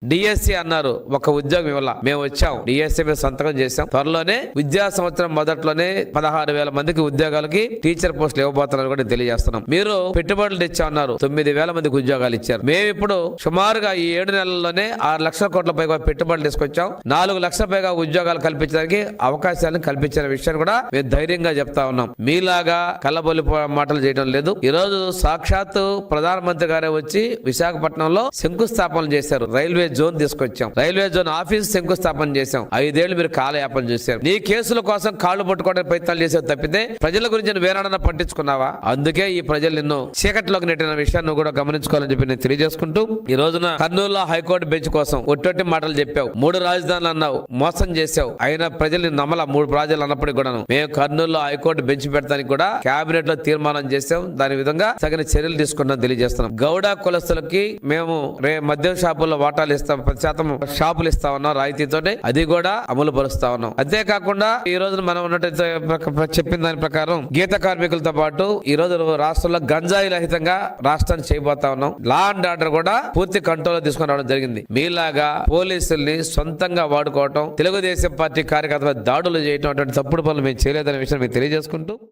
DSC అన్నారు, ఒక ఉద్యోగం ఇవ్వాల. మేము వచ్చాం, డిఎస్సి మీద సంతకం చేశాం. త్వరలోనే విద్యా సంవత్సరం మొదట్లోనే 16,000 మందికి ఉద్యోగాలకి టీచర్ పోస్టులు ఇవ్వబోతున్నారు కూడా తెలియజేస్తున్నాం. మీరు పెట్టుబడులు తెచ్చామన్నారు, 9,000 మందికి ఉద్యోగాలు ఇచ్చారు. మేము ఇప్పుడు సుమారుగా ఈ 7 నెలల్లోనే 6 లక్షల కోట్ల పైగా పెట్టుబడులు తీసుకొచ్చాం. 4 లక్షల పైగా ఉద్యోగాలు కల్పించడానికి అవకాశాలను కల్పించిన విషయాన్ని కూడా మేము ధైర్యంగా చెప్తా ఉన్నాం. మీలాగా కళ్ళబొల్లి మాటలు చేయడం లేదు. ఈ రోజు సాక్షాత్తు ప్రధానమంత్రి గారే వచ్చి విశాఖపట్నంలో శంకుస్థాపన చేశారు. రైల్వే జోన్ తీసుకొచ్చాం, రైల్వే జోన్ ఆఫీస్ శంకుస్థాపన చేశాం. 5 ఏళ్లు మీరు కాలయాపన చేశారు. నీ కేసుల కోసం కాళ్ళు పట్టుకోవడానికి ప్రయత్నాలు చేసే తప్పితే ప్రజల గురించి వేనాడన్నా పట్టించుకున్నావా? అందుకే ఈ ప్రజలు నిన్ను చీకట్లోకి నెట్టిన విషయాన్ని కూడా గమనించుకోవాలని చెప్పి నేను తెలియజేసుకుంటూ, ఈ రోజున కర్నూలులో హైకోర్టు బెంచ్ కోసం ఒట్టొట్టి మాటలు చెప్పావు, 3 రాజధానులు అన్నావు, మోసం చేశావు. అయినా ప్రజల్ని నమ్మల. 3 రాజధానులు అన్నప్పటికీ కూడా మేము కర్నూలులో హైకోర్టు బెంచ్ పెడతానికి కూడా కేబినెట్ లో తీర్మానం చేశాం. దాని విధంగా తగిన చర్యలు తీసుకుంటాం తెలియజేస్తున్నాం. గౌడ కులస్తులకి మేము మద్యం షాపుల్లో వాటాలు ఇస్తాం, 10% షాపులు ఇస్తా ఉన్నాం రాయితీతో, అది కూడా అమలు పరుస్తా ఉన్నాం. అంతేకాకుండా ఈ రోజు మనం ఉన్నట్టయితే చెప్పిన దాని ప్రకారం గీత కార్మికులతో పాటు ఈ రోజు రాష్ట్రంలో గంజాయి రహితంగా రాష్ట్రాన్ని చేయబోతా ఉన్నాం. లా అండ్ ఆర్డర్ కూడా పూర్తి కంట్రోల్ తీసుకుని రావడం జరిగింది. మీలాగా పోలీసుల్ని సొంతంగా వాడుకోవటం, తెలుగుదేశం పార్టీ కార్యకర్తల దాడులు చేయటం అటువంటి తప్పుడు పనులు మేము చేయలేదనే విషయం మీకు తెలియజేసుకుంటూ